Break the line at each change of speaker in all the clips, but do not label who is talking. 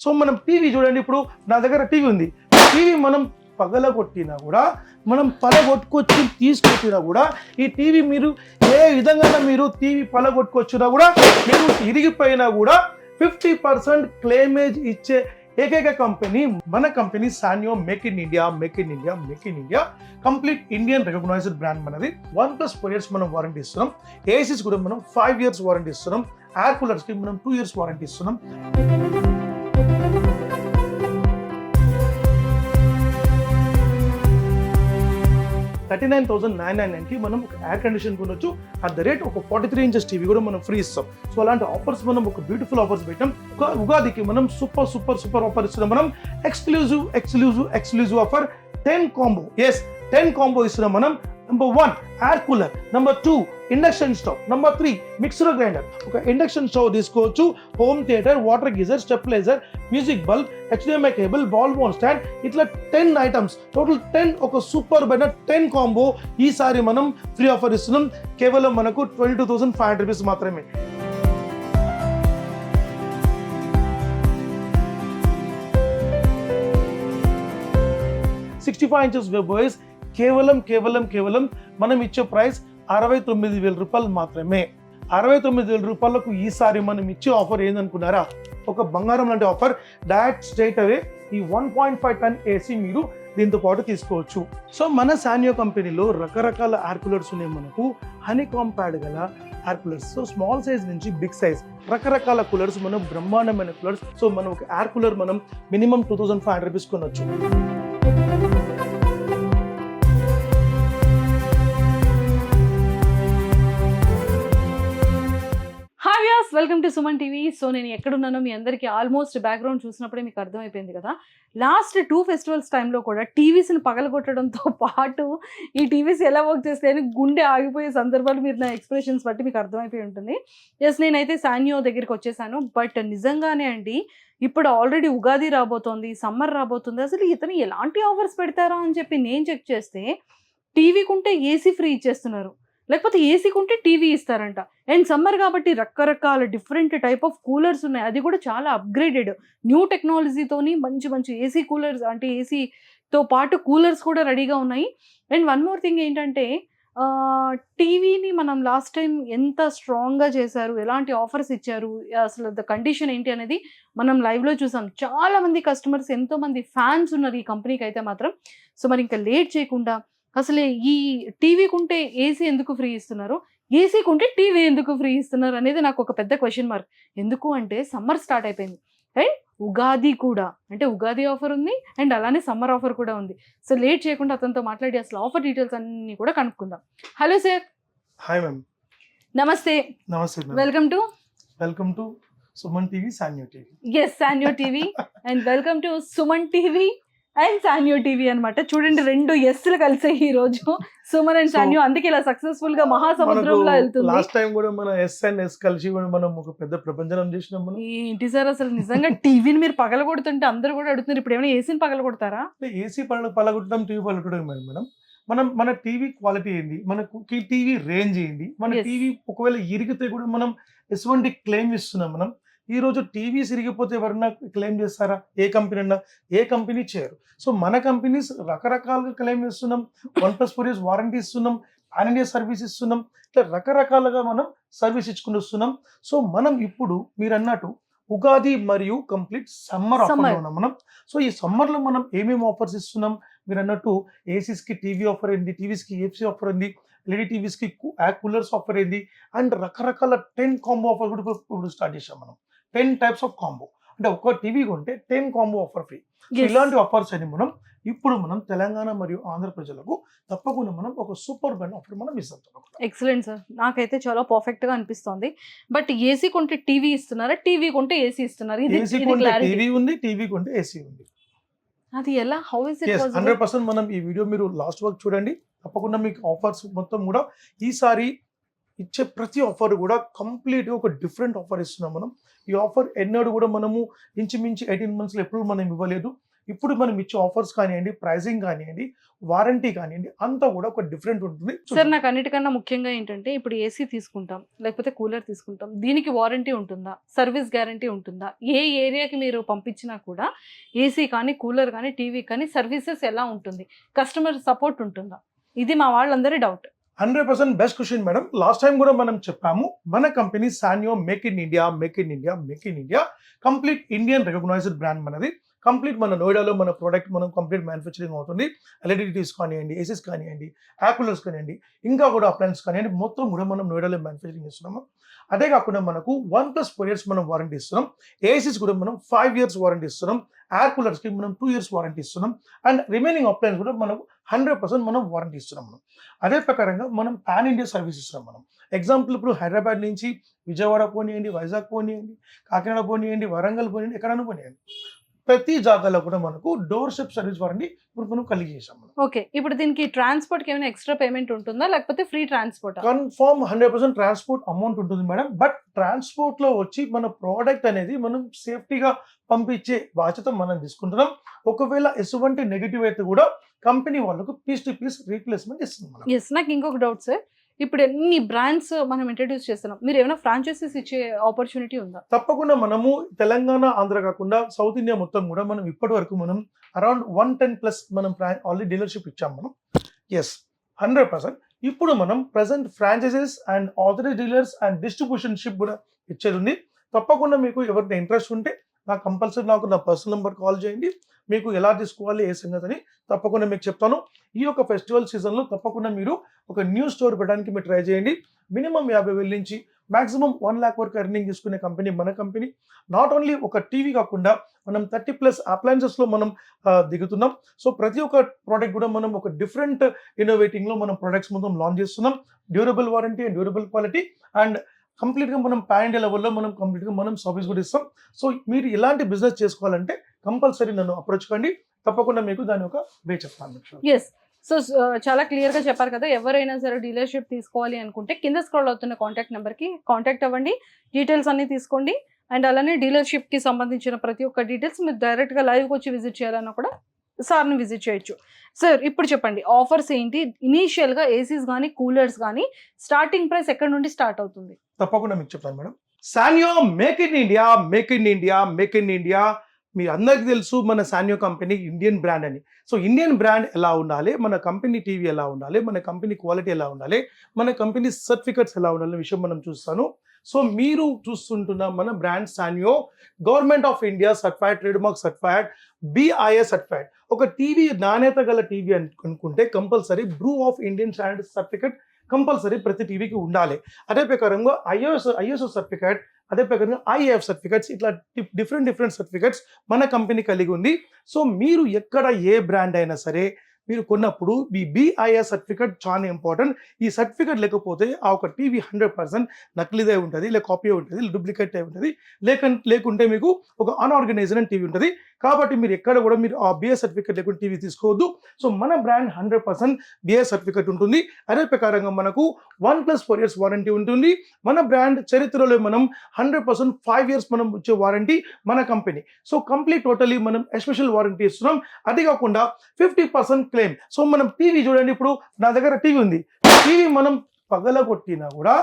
So మనం TV చూడండి, ఇప్పుడు నా దగ్గర టీవీ ఉంది. టీవీ మనం పగలగొట్టినా కూడా, మనం పగలగొట్టుకొచ్చి తీసుకొచ్చినా కూడా, ఈ టీవీ మీరు ఏ విధంగా మీరు టీవీ పగలగొట్టుకొచ్చినా కూడా, మీకు ఇరిగిపోయినా కూడా 50% క్లెయిమేజ్ ఇచ్చే ఏకైక కంపెనీ మన company Sanyo. Make in India, make in India, make in India. Complete Indian recognised brand మనది. 1+4 years మనం వారంటీ ఇస్తున్నాం. ఏసీస్ కూడా మనం 5 years వారంటీ ఇస్తున్నాం. ఎయిర్ కూలర్స్కి మనం 2 years వారంటీ ఇస్తున్నాం. $39,999కి మనం ఒక ఎయిర్ కండిషన్ కొనొచ్చు. అట్ ద రేట్ ఒక 43 inches టీవీ కూడా మనం ఫ్రీ ఇస్తాం. సో అలాంటి ఆఫర్స్ మనం ఒక బ్యూటిఫుల్ ఆఫర్స్ పెట్టాం. ఉగాదికి మనం సూపర్ ఆఫర్ ఇస్తున్నాం. మనం ఎక్స్క్లూజివ్ ఆఫర్ 10 కాంబో. 10 కాంబో ఇస్తున్నాం మనం. Number 1 air cooler, Number 2 induction stove, Number 3 mixer grinder. ఒక ఇండక్షన్ స్టవ్ తీసుకోవచ్చు, home theatre, water geyser, stabiliser, music bulb, HDMI cable, ball mount stand, ఇట్లా 10 ఐటమ్స్, టోటల్ 10 ఒక super better 10 combo ఈసారి మనం free offer ఇస్తున్నాం. కేవలం మనకు 22,500 రూపీస్ మాత్రమే. $65 వెబ్ ఓఎస్ కేవలం మనం ఇచ్చే ప్రైస్ 69,000 రూపాయలు మాత్రమే. 69,000 రూపాయలకు ఈసారి మనం ఇచ్చే ఆఫర్ ఏందనుకున్నారా? ఒక బంగారం లాంటి ఆఫర్. డైరెక్ట్ స్ట్రైట్ అవే ఈ 1.5 ton ఏసీ మీరు దీంతో పాటు తీసుకోవచ్చు. సో మన సాన్యో కంపెనీలో రకరకాల ఎయిర్ కూలర్స్ ఉన్నాయి. మనకు హనీకామ్ ప్యాడ్ గల air coolers, so small size నుంచి బిగ్ సైజ్ రకరకాల కూలర్స్, మనం బ్రహ్మాండమైన కూలర్స్. సో మనం ఒక ఎయిర్ కూలర్ మనం మినిమం 2,500 రూపీస్ కొనొచ్చు.
Welcome to Suman TV. So నేను ఎక్కడున్నానో మీ అందరికీ ఆల్మోస్ట్ బ్యాక్గ్రౌండ్ చూసినప్పుడే మీకు అర్థమైపోయింది కదా. లాస్ట్ 2 festivals టైంలో కూడా టీవీస్ని పగలగొట్టడంతో పాటు ఈ టీవీస్ ఎలా వర్క్ చేస్తాయని గుండె ఆగిపోయే సందర్భాలు మీరు నా ఎక్స్ప్రెషన్స్ బట్టి మీకు అర్థమైపోయి ఉంటుంది. నేనైతే సాన్యో దగ్గరికి వచ్చేసాను. బట్ నిజంగానే అండి, ఇప్పుడు ఆల్రెడీ ఉగాది రాబోతోంది, సమ్మర్ రాబోతుంది. అసలు ఇతను ఎలాంటి ఆఫర్స్ పెడతారా అని చెప్పి నేను చెక్ చేస్తే, టీవీకి ఉంటే ఏసీ ఫ్రీ ఇచ్చేస్తున్నారు, లేకపోతే ఏసీకి ఉంటే టీవీ ఇస్తారంట. అండ్ సమ్మర్ కాబట్టి రకరకాల డిఫరెంట్ టైప్ ఆఫ్ కూలర్స్ ఉన్నాయి. అది కూడా చాలా అప్గ్రేడెడ్ న్యూ టెక్నాలజీతోని మంచి ఏసీ కూలర్స్, అంటే ఏసీతో పాటు కూలర్స్ కూడా రెడీగా ఉన్నాయి. అండ్ వన్ మోర్ థింగ్ ఏంటంటే, టీవీని మనం లాస్ట్ టైం ఎంత స్ట్రాంగ్గా చేశారు, ఎలాంటి ఆఫర్స్ ఇచ్చారు, అసలు ద కండిషన్ ఏంటి అనేది మనం లైవ్లో చూసాం. చాలామంది కస్టమర్స్, ఎంతోమంది ఫ్యాన్స్ ఉన్నారు ఈ కంపెనీకి అయితే మాత్రం. సో మరి ఇంకా లేట్ చేయకుండా అసలు ఈ టీవీకి ఉంటే ఏసీ ఎందుకు ఫ్రీ ఇస్తున్నారు, ఏసీకి ఉంటే టీవీ ఎందుకు ఫ్రీ ఇస్తున్నారు అనేది నాకు ఒక పెద్ద క్వశ్చన్ మార్క్. ఎందుకు అంటే సమ్మర్ స్టార్ట్ అయిపోయింది అండ్ ఉగాది కూడా, అంటే ఉగాది ఆఫర్ ఉంది అండ్ అలానే సమ్మర్ ఆఫర్ కూడా ఉంది. సో లేట్ చేయకుండా అతనితో మాట్లాడి అసలు ఆఫర్ డీటెయిల్స్ అన్ని కూడా కనుక్కుందాం. Hello sir.
Hi ma'am.
నమస్తే.
Welcome to Suman TV, Sanyo TV.
Yes, Sanyo TV and welcome to Suman TV and Sanyo TV అనమాట. చూడండి, 2 ఎస్లు కలిసాయి ఈ రోజు, సుమన్ అండ్ సాన్యో. అందుకే ఇలా సక్సెస్ఫుల్ గా మహాసముద్రంలో వెళ్తుంది.
లాస్ట్ టైం కూడా మన ఎస్ అండ్ ఎస్ కలిసి కూడా మనం ఒక పెద్ద ప్రపంచం చేసినాం.
ఏంటి సార్ అసలు నిజంగా టీవీని మీరు పగలగొడుతుంటే అందరూ కూడా అడుగుతున్నారు, ఇప్పుడు ఏమైనా ఏసీని పగలగొడతారా?
ఏసీ పగలగొట్టడం, టీవీ పగలగొట్టడం మేడం. మన టీవీ క్వాలిటీ ఏంటి, మనకు టీవీ రేంజ్ ఏంటి, మన టీవీ ఒకవేళ ఇరిగితే కూడా మనం ఎటువంటి క్లెయిమ్ ఇస్తున్నాం. మనం ఈ రోజు టీవీస్ ఇరిగిపోతే ఎవరన్నా క్లెయిమ్ చేస్తారా? ఏ కంపెనీ చేయరు. సో మన కంపెనీస్ రకరకాలుగా క్లెయిమ్ ఇస్తున్నాం. 1+4 years వారంటీ ఇస్తున్నాం, పాన్ ఇండియా సర్వీస్ ఇస్తున్నాం. ఇట్లా రకరకాలుగా మనం సర్వీస్ ఇచ్చుకుని వస్తున్నాం. సో మనం ఇప్పుడు మీరు అన్నట్టు ఉగాది మరియు కంప్లీట్ సమ్మర్ ఆఫర్లో ఉన్నాం మనం. సో ఈ సమ్మర్లో మనం ఏమేమి ఆఫర్స్ ఇస్తున్నాం? మీరు అన్నట్టు ఏసీస్కి టీవీ ఆఫర్ ఏంది, టీవీస్కి ఏసీ ఆఫర్ ఏంది, ఎల్ఈడి టీవీస్కి కూలర్స్ ఆఫర్ ఏంది, అండ్ రకరకాల 10 కాంబో ఆఫర్ కూడా ఇప్పుడు స్టార్ట్ చేసాం మనం. 10 types ఆఫ్ కాంబో, అంటే ఒక టీవీ కొంటే 10 కాంబో ఆఫర్ ఫ్రీ. ఇలాంటి ఆఫర్స్ అని మనం తెలంగాణ మరియు ఆంధ్ర ప్రజలకు తప్పకుండా మనం ఒక సూపర్ బ్రాండ్ ఆఫర్ మనం ఇస్తాం.
ఎక్సలెంట్ సార్, నాకైతే చాలా పర్ఫెక్ట్ గా అనిపిస్తుంది. బట్ ఏసీ కొంటే టీవీ ఇస్తున్నారా, టీవీ కొంటే ఏసీ ఇస్తున్నారా?
ఏసీ కొంటే టీవీ ఉంది, టీవీ కొంటే ఏసీ ఉంది.
అది ఎలా, హౌ ఇస్ ఇట్ పాసిబుల్?
100% మనం ఈ వీడియో మీరు లాస్ట్ వరకు చూడండి. తప్పకుండా మీకు ఆఫర్స్ మొత్తం కూడా ఈసారి ఇచ్చే ప్రతి ఆఫర్ కూడా కంప్లీట్ ఒక డిఫరెంట్ ఆఫర్ ఇస్తున్నాం మనం. ఈ ఆఫర్ ఎన్నడూ కూడా మనము ఇంచుమించు 18 months ఎప్పుడు మనం ఇవ్వలేదు. ఇప్పుడు మనం ఇచ్చే ఆఫర్స్ కానివ్వండి, ప్రైసింగ్ కానివ్వండి, వారంటీ కానివ్వండి, అంతా కూడా ఒక డిఫరెంట్ ఉంటుంది.
సార్ నాకు అన్నిటికన్నా ముఖ్యంగా ఏంటంటే ఇప్పుడు ఏసీ తీసుకుంటాం లేకపోతే కూలర్ తీసుకుంటాం, దీనికి వారంటీ ఉంటుందా, సర్వీస్ గ్యారంటీ ఉంటుందా, ఏ ఏరియాకి మీరు పంపించినా కూడా ఏసీ కానీ కూలర్ కానీ టీవీ కానీ సర్వీసెస్ ఎలా ఉంటుంది, కస్టమర్ సపోర్ట్ ఉంటుందా, ఇది మా వాళ్ళందరి doubt.
100% best question madam. Last time కూడా మనం చెప్పాము, మన company Sanyo make in India, make in India, make in India, complete Indian recognised brand మనది. కంప్లీట్ మన నోయిడాలో మన ప్రోడక్ట్ మనం కంప్లీట్ మ్యానుఫ్యాక్చరింగ్ అవుతుంది. ఎల్ఈడిటీస్ కానివ్వండి, ఏసీస్ కానివ్వండి, యాక్యులర్స్ కానివ్వండి, ఇంకా కూడా అప్లయన్స్ కానివ్వండి, మొత్తం కూడా మనం నోయిడాలో మ్యానుఫ్యాక్చరింగ్ చేస్తున్నాము. అదే కాకుండా మనకు 1+4 years మనం వారంటీ ఇస్తున్నాం. ఏసీస్ కూడా మనం 5 years వారంటీ ఇస్తున్నాం. ఎయిర్ కూలర్స్కి మనం 2 years వారంటీ ఇస్తున్నాం. అండ్ రిమైనింగ్ అప్లయన్స్ కూడా మనకు 100% మనం వారంటీ ఇస్తున్నాం మనం. అదే ప్రకారంగా మనం పాన్ ఇండియా సర్వీస్ ఇస్తున్నాం మనం. ఎగ్జాంపుల్ ఇప్పుడు హైదరాబాద్ నుంచి విజయవాడ పోనీయండి, వైజాగ్ పోనీయండి, కాకినాడ పోనీయండి, వరంగల్ పోనీయండి, ఎక్కడైనా పోనీయండి, ప్రతి జాగాలో కూడా మనకు డోర్ స్టెప్ సర్వీస్ వారంటీ ఇప్పుడు మనం కలిగి చేసాం మనం.
ఓకే, ఇప్పుడు దీనికి ట్రాన్స్పోర్ట్కి ఏమైనా ఎక్స్ట్రా పేమెంట్ ఉంటుందా లేకపోతే free transport?
Confirm 100% transport amount ఉంటుంది మేడం. బట్ ట్రాన్స్పోర్ట్ లో వచ్చి మన ప్రోడక్ట్ అనేది మనం సేఫ్టీగా పంపించే బాధ్యత మనం తీసుకుంటున్నాం. ఒకవేళ ఎటువంటి నెగిటివ్ అయితే కూడా కంపెనీ వాళ్ళకు పీస్ టు పీస్ రీప్లేస్మెంట్ ఇస్తుంది మనం.
ఎస్, నాకు ఇంకొక డౌట్ సార్, ఇప్పుడు ఎన్ని బ్రాండ్స్ మనం ఇంట్రడ్యూస్ చేస్తున్నాం, మీరు ఏమైనా ఫ్రాంచైజీస్ ఇచ్చే ఆపర్చునిటీ ఉందా?
తప్పకుండా మనము తెలంగాణ, ఆంధ్ర కాకుండా సౌత్ ఇండియా మొత్తం కూడా మనం ఇప్పటి వరకు మనం అరౌండ్ 110+ మనం ఆల్రెడీ డీలర్షిప్ ఇచ్చాం మనం. ఎస్, 100%. ఇప్పుడు మనం present franchises and authorise dealers and distribution ship కూడా ఇచ్చేది ఉంది. తప్పకుండా మీకు ఎవరికైనా ఇంట్రెస్ట్ ఉంటే నాకు కంపల్సరీ నా పర్సనల్ నెంబర్ కాల్ చేయండి. మీకు ఎలా తీసుకోవాలి, ఏ సంగతి అని తప్పకుండా మీకు చెప్తాను. ఈ యొక్క ఫెస్టివల్ సీజన్లో తప్పకుండా మీరు ఒక న్యూ స్టోర్ పెట్టడానికి మీరు ట్రై చేయండి. మినిమం 50,000 నుంచి మాక్సిమం 1 lakh వరకు ఎర్నింగ్ తీసుకునే కంపెనీ మన కంపెనీ. నాట్ ఓన్లీ ఒక టీవీ కాకుండా మనం 30+ అప్లయన్సెస్లో మనం దిగుతున్నాం. సో ప్రతి ఒక్క ప్రోడక్ట్ కూడా మనం ఒక డిఫరెంట్ ఇన్నోవేటింగ్లో మనం ప్రొడక్ట్స్ మొత్తం లాంచ్ చేస్తున్నాం. Durable warranty and durable quality and కంప్లీట్గా మనం పాన్ ఇండియా లెవెల్లో మనం కంప్లీట్గా మనం సర్వీస్ కూడా ఇస్తాం. సో మీరు ఇలాంటి బిజినెస్ చేసుకోవాలంటే కంపల్సరీ నన్ను అప్రోచ్ కండి. తప్పకుండా మీకు దాని ఒక వే చెప్తాను.
ఎస్, సో చాలా క్లియర్గా చెప్పారు కదా. ఎవరైనా సరే డీలర్షిప్ తీసుకోవాలి అనుకుంటే కింద స్క్రోల్ అవుతున్న కాంటాక్ట్ నెంబర్కి కాంటాక్ట్ అవ్వండి, డీటెయిల్స్ అన్ని తీసుకోండి. అండ్ అలానే డీలర్షిప్కి సంబంధించిన ప్రతి ఒక్క డీటెయిల్స్ మీరు డైరెక్ట్గా లైవ్కి వచ్చి విజిట్ చేయాలన్నా కూడా సార్ని విజిట్ చేయొచ్చు. సార్ ఇప్పుడు చెప్పండి, ఆఫర్స్ ఏంటి? ఇనీషియల్గా ఏసీస్ కానీ కూలర్స్ కానీ స్టార్టింగ్ ప్రైస్ ఎక్కడ నుండి స్టార్ట్ అవుతుంది?
తప్పకుండా మీకు చెప్తాను madam. Sanyo make in India, make in India, make in India. మీ అందరికీ తెలుసు మన సానియో కంపెనీ ఇండియన్ బ్రాండ్ అని. సో ఇండియన్ బ్రాండ్ ఎలా ఉండాలి, మన కంపెనీ టీవీ ఎలా ఉండాలి, మన కంపెనీ క్వాలిటీ ఎలా ఉండాలి, మన కంపెనీ సర్టిఫికెట్స్ ఎలా ఉండాలి విషయం మనం చూస్తాను. సో మీరు చూస్తుంటున్న మన brand సానియో government of India certified, trade mark certified, BIS certified. ఒక టీవీ నాణ్యత గల టీవీ అనుకుంటే compulsory Bru of Indian standard certificate compulsory ప్రతి టీవీకి ఉండాలి. అదే ప్రకారంగా ISO సర్టిఫికేట్, అదే ప్రకారంగా IAF సర్టిఫికేట్స్, ఇట్లా డిఫరెంట్ సర్టిఫికేట్స్ మన కంపెనీ కలిగి ఉంది. సో మీరు ఎక్కడ ఏ బ్రాండ్ అయినా సరే మీరు కొన్నప్పుడు ఈ BIS సర్టిఫికేట్ చాలా ఇంపార్టెంట్. ఈ సర్టిఫికేట్ లేకపోతే ఆ ఒక టీవీ 100% నకిలీదే ఉంటుంది, లేక కాపీ ఉంటుంది, డూప్లికేట్ అయి ఉంటుంది, లేకుంటే మీకు ఒక అన్ఆర్గనైజ్డ్ టీవీ ఉంటుంది. కాబట్టి మీరు ఎక్కడ కూడా మీరు ఆ BIS సర్టిఫికేట్ లేకుండా టీవీ తీసుకోవద్దు. సో మన బ్రాండ్ 100% BIS సర్టిఫికేట్ ఉంటుంది. అదే ప్రకారంగా మనకు 1+4 years వారంటీ ఉంటుంది. మన బ్రాండ్ చరిత్రలో మనం 100% 5 years మనం వచ్చే వారంటీ మన కంపెనీ. సో కంప్లీట్ టోటలీ మనం ఎస్పెషల్ వారంటీ ఇస్తున్నాం. అది కాకుండా 50% క్లెయిమ్. సో మనం టీవీ చూడండి, ఇప్పుడు నా దగ్గర టీవీ ఉంది. టీవీ మనం పగలగొట్టినా కూడా,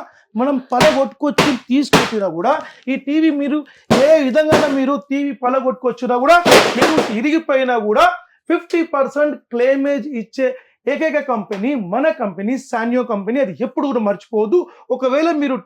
మనం పలగొట్టుకొచ్చి తీసుకొచ్చినా కూడా, ఈ టీవీ మీరు ఏ విధంగా మీరు టీవీ పలగొట్టుకొచ్చినా కూడా, మీరు ఇరిగిపోయినా కూడా 50% క్లెయిమేజ్ ఇచ్చే ఏకైక కంపెనీ మన కంపెనీ సానియో కంపెనీ. అది ఎప్పుడు కూడా మర్చిపోవద్దు. ఒకవేళ మీరు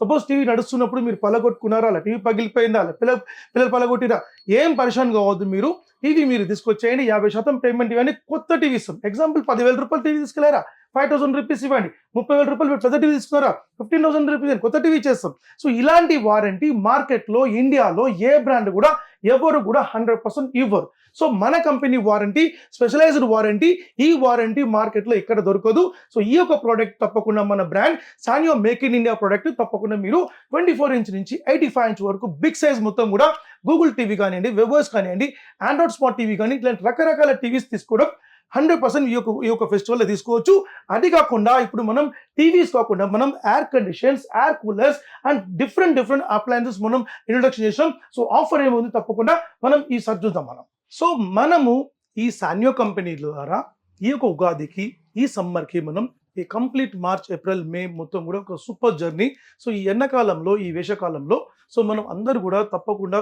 సపోజ్ టీవీ నడుస్తున్నప్పుడు మీరు పలగొట్టుకున్నారా, అలా టీవీ పగిలిపోయిందా, అలా పిల్లలు పలగొట్టిరా, ఏం పరిశాన్ కావద్దు. మీరు టీవీ మీరు తీసుకొచ్చేయండి, 50% పేమెంట్ ఇవ్వండి, కొత్త టీవీ ఇస్తాం. ఎగ్జాంపుల్ 10,000 రూపాయలు టీవీ తీసుకెళ్ళారా, 5,000 రూపీస్ ఇవ్వండి. 30,000 రూపాయలు పెద్ద టీవీ తీసుకున్నారా, 15,000 రూపీస్ కొత్త టీవీ చేస్తాం. సో ఇలాంటి వారంటీ మార్కెట్లో ఇండియాలో ఏ బ్రాండ్ కూడా ఎవరు కూడా 100% ఇవ్వరు. సో మన కంపెనీ వారంటీ స్పెషలైజ్డ్ వారంటీ. ఈ వారంటీ మార్కెట్లో ఎక్కడ దొరకదు. సో ఈ యొక్క ప్రోడక్ట్ తప్పకుండా మన brand సానియో make in India product తప్పకుండా మీరు 24 inch నుంచి 85 inch వరకు బిగ్ సైజ్ మొత్తం కూడా గూగుల్ టీవీ కానివ్వండి, వెబర్స్ కానివ్వండి, ఆండ్రాయిడ్ స్మార్ట్ టీవీ కానీ ఇట్లాంటి రకరకాల టీవీస్ తీసుకోవడం 100% ఈ యొక్క ఫెస్టివల్లో తీసుకోవచ్చు. అది కాకుండా ఇప్పుడు మనం టీవీస్ కాకుండా మనం air conditions, air coolers and different appliances మనం ఇంట్రొడక్షన్ చేసాం. సో ఆఫర్ ఏముంది తప్పకుండా మనం ఈసారి చూద్దాం మనం. సో మనము ఈ సాన్యో కంపెనీ ద్వారా ఈ యొక్క ఉగాదికి ఈ సమ్మర్కి మనం ఈ కంప్లీట్ మార్చ్ ఏప్రిల్ మే మొత్తం కూడా ఒక సూపర్ జర్నీ. సో ఈ ఎండాకాలంలో ఈ వేసవకాలంలో సో మనం అందరూ కూడా తప్పకుండా